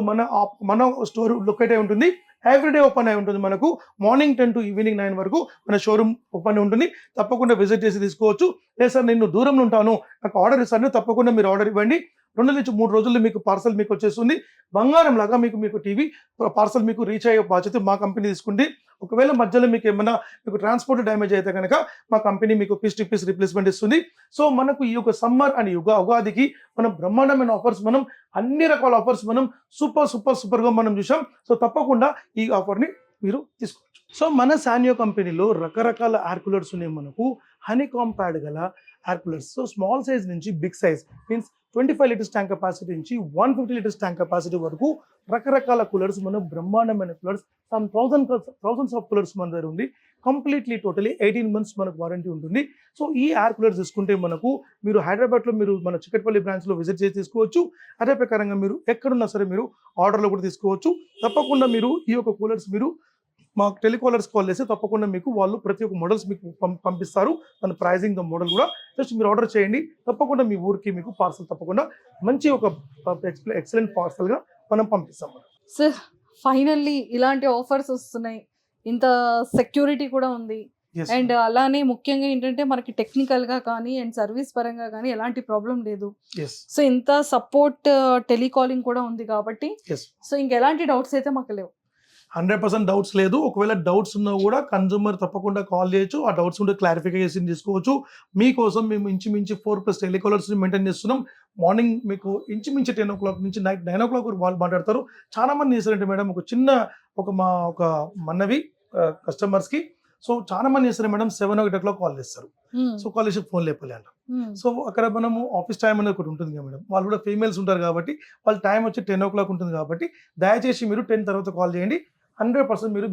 మన స్టోర్ లొకేట్ అయి ఉంటుంది. ఎవ్రీడే ఓపెన్ అయి ఉంటుంది మనకు. మార్నింగ్ 10 to ఈవినింగ్ 9 వరకు మన షోరూమ్ ఓపెన్ ఉంటుంది. తప్పకుండా విజిట్ చేసి తీసుకోవచ్చు. లేదు సార్ నేను దూరంలో ఉంటాను, నాకు ఆర్డర్ ఇస్తాను, తప్పకుండా మీరు ఆర్డర్ ఇవ్వండి. 2 నుంచి 3 రోజుల్లో మీకు పార్సల్ మీకు వచ్చేస్తుంది. బంగారం లాగా మీకు టీవీ పార్సల్ మీకు రీచ్ అయ్యే బాధ్యత మా కంపెనీ తీసుకుంటే. ఒకవేళ మధ్యలో మీకు ఏమైనా ట్రాన్స్పోర్ట్ డ్యామేజ్ అయితే కనుక మా కంపెనీ మీకు పీస్ టు పీస్ రిప్లేస్మెంట్ ఇస్తుంది. సో మనకు ఈ యొక్క సమ్మర్ అని ఉగాదికి మనం బ్రహ్మాండమైన ఆఫర్స్, మనం అన్ని రకాల ఆఫర్స్ మనం సూపర్గా మనం చూసాం. సో తప్పకుండా ఈ ఆఫర్ని మీరు తీసుకోవచ్చు. సో మన సానియో కంపెనీలో రకరకాల ఎయిర్ కూలర్స్ ఉన్నాయి మనకు. హనీకామ్ ప్యాడ్ గల air coolers. So small size నుంచి big size means 25 litres tank capacity నుంచి 150 లీటర్స్ ట్యాంక్ కెపాసిటీ వరకు రకరకాల కూలర్స్, మనం బ్రహ్మాండమైన coolers, some thousands of coolers మన దగ్గర ఉంది. కంప్లీట్లీ టోటలీ 18 months మనకు వారంటీ ఉంటుంది. సో ఈ ఎయిర్ కూలర్స్ తీసుకుంటే మనకు మీరు హైదరాబాద్లో మీరు మన చికట్పల్లి బ్రాంచ్లో విజిట్ చేసి తీసుకోవచ్చు. అదే ప్రకారంగా మీరు ఎక్కడున్నా సరే మీరు ఆర్డర్లో కూడా తీసుకోవచ్చు. తప్పకుండా మీరు ఈ యొక్క కూలర్స్ మీరు మా టెలికాలర్స్ కాల్ చేస్తే తప్పకుండా మీకు వాళ్ళు ప్రతి ఒక్క మోడల్స్ మీకు పంపిస్తారు. దాని ప్రైజింగ్ ద మోడల్ కూడా జస్ట్ మీరు ఆర్డర్ చేయండి, తప్పకుండా మీ ఊరికి మీకు పార్సల్ తప్పకుండా మంచి ఒక ఎక్సలెంట్ పార్సల్గా మనం పంపిస్తాం.
సార్ ఫైనల్లీ ఇలాంటి ఆఫర్స్ వస్తున్నాయి, ఇంత సెక్యూరిటీ కూడా ఉంది, అండ్ అలానే ముఖ్యంగా ఏంటంటే మనకి టెక్నికల్ గా కానీ అండ్ సర్వీస్ పరంగా కానీ ఎలాంటి ప్రాబ్లం లేదు. సో ఇంత సపోర్ట్ టెలికాలింగ్ కూడా ఉంది కాబట్టి సో ఇంకెలాంటి డౌట్స్ అయితే మాకు లేవు.
100% డౌట్స్ లేదు. ఒకవేళ డౌట్స్ ఉన్నా కూడా కన్జ్యూమర్ తప్పకుండా కాల్ చేయొచ్చు. ఆ డౌట్స్ ఉంటే క్లారిఫికేషన్ తీసుకోవచ్చు. మీకోసం మేము ఇంచుమించు 4+ టెలికాలర్స్ మెయింటైన్ చేస్తున్నాం. మార్నింగ్ మీకు ఇంచుమించు 10 o'clock నుంచి నైట్ 9 o'clock వాళ్ళు మాట్లాడతారు. చాలా మంది చేస్తారంటే మేడం ఒక చిన్న ఒక మనవి కస్టమర్స్కి. సో చాలా మంది చేస్తారు మేడం 7 or 8 o'clock కాల్ చేస్తారు. సో కాల్ చేసి ఫోన్ లేపలే అంట. సో అక్కడ మనము ఆఫీస్ టైం అనేది ఒకటి ఉంటుంది కదా మేడం, వాళ్ళు కూడా ఫీమేల్స్ ఉంటారు కాబట్టి వాళ్ళ టైం వచ్చి 10 o'clock ఉంటుంది కాబట్టి దయచేసి మీరు 10 తర్వాత కాల్ చేయండి. 100% మీరు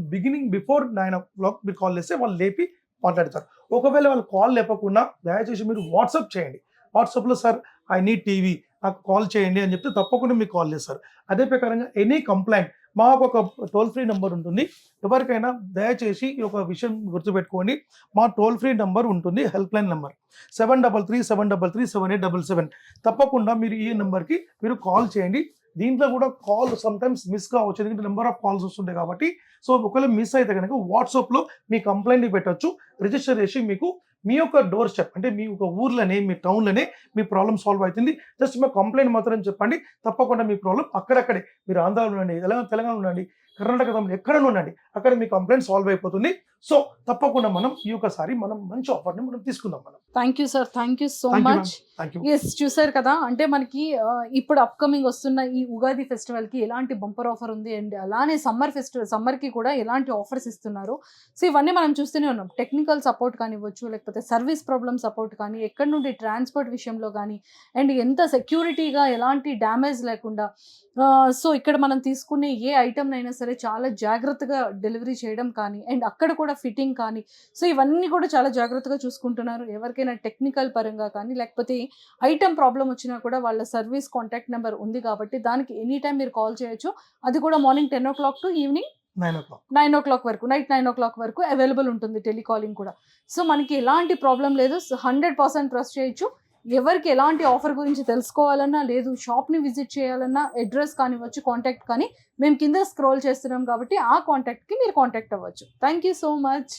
బిఫోర్ 9 o'clock మీరు కాల్ చేస్తే వాళ్ళు లేపి మాట్లాడతారు. ఒకవేళ వాళ్ళు కాల్ లేపకుండా దయచేసి మీరు వాట్సాప్ చేయండి. వాట్సాప్లో సార్ ఐ నీడ్ టీవీ నాకు కాల్ చేయండి అని చెప్తే తప్పకుండా మీకు కాల్ చేస్తారు. అదే ప్రకారంగా ఎనీ కంప్లైంట్ మాకు ఒక టోల్ ఫ్రీ నెంబర్ ఉంటుంది. ఎవరికైనా దయచేసి ఈ ఒక విషయం గుర్తుపెట్టుకోండి, మా టోల్ ఫ్రీ నెంబర్ ఉంటుంది, హెల్ప్ లైన్ నెంబర్ 7337337877. తప్పకుండా మీరు ఈ నెంబర్కి మీరు కాల్ చేయండి. దీంట్లో కూడా కాల్ సమ్టైమ్స్ మిస్ కావచ్చు, ఎందుకంటే నెంబర్ ఆఫ్ కాల్స్ వస్తుంటాయి కాబట్టి. సో ఒకవేళ మిస్ అయితే కనుక వాట్సాప్లో మీ కంప్లైంట్ పెట్టచ్చు, రిజిస్టర్ చేసి మీకు మీ యొక్క డోర్ స్టెప్ అంటే మీ ఒక ఊర్లోనే మీ టౌన్లోనే మీ ప్రాబ్లం సాల్వ్ అవుతుంది. జస్ట్ మీ కంప్లైంట్ మాత్రం చెప్పండి, తప్పకుండా మీ ప్రాబ్లం అక్కడక్కడే మీరు ఆంధ్రాలో ఉండండి, తెలంగాణ ఉండండి, కర్ణాటక ఎక్కడ ఉండండి అక్కడ మీ కంప్లైంట్ సాల్వ్ అయిపోతుంది. సో తప్పకుండా మనం ఈ ఒకసారి మనం మంచి ఆఫర్ని మనం తీసుకుందాం మనం.
Thank you sir, thank you so much. Yes చూసారు కదా, అంటే మనకి ఇప్పుడు అప్కమింగ్ వస్తున్న ఈ ఉగాది ఫెస్టివల్ కి ఎలాంటి బంపర్ ఆఫర్ ఉంది అండ్ అలానే సమ్మర్ కి కూడా ఎలాంటి ఆఫర్స్ ఇస్తున్నారు. సో ఇవన్నీ మనం చూస్తూనే ఉన్నాం. టెక్నికల్ సపోర్ట్ కానివ్వచ్చు, లేకపోతే సర్వీస్ ప్రాబ్లమ్ సపోర్ట్ కానీ, ఎక్కడి నుండి ట్రాన్స్పోర్ట్ విషయంలో కానీ, అండ్ ఎంత సెక్యూరిటీగా ఎలాంటి డ్యామేజ్ లేకుండా సో ఇక్కడ మనం తీసుకునే ఏ ఐటమ్ అయినా సరే చాలా జాగ్రత్తగా డెలివరీ చేయడం కానీ, అండ్ అక్కడ కూడా ఫిట్టింగ్ కానీ, సో ఇవన్నీ కూడా చాలా జాగ్రత్తగా చూసుకుంటున్నారు. ఎవరికైనా టెక్నికల్ పరంగా కానీ లేకపోతే ఐటమ్ ప్రాబ్లం వచ్చినా కూడా వాళ్ళ సర్వీస్ కాంటాక్ట్ నెంబర్ ఉంది కాబట్టి దానికి ఎనీ టైం మీరు కాల్ చేయొచ్చు. అది కూడా morning 10 o'clock to evening 9 o'clock వరకు, నైట్ 9 o'clock వరకు అవైలబుల్ ఉంటుంది టెలికాలింగ్ కూడా. సో మనకి ఎలాంటి ప్రాబ్లం లేదు, 100% ట్రస్ట్ చేయొచ్చు. ఎవరికి ఎలాంటి ఆఫర్ గురించి తెలుసుకోవాలన్నా లేదు షాప్ని విజిట్ చేయాలన్నా అడ్రస్ కానివ్వచ్చు, కాంటాక్ట్ కానీ మేము కింద స్క్రోల్ చేస్తున్నాం కాబట్టి ఆ కాంటాక్ట్కి మీరు కాంటాక్ట్ అవ్వచ్చు. Thank you so much.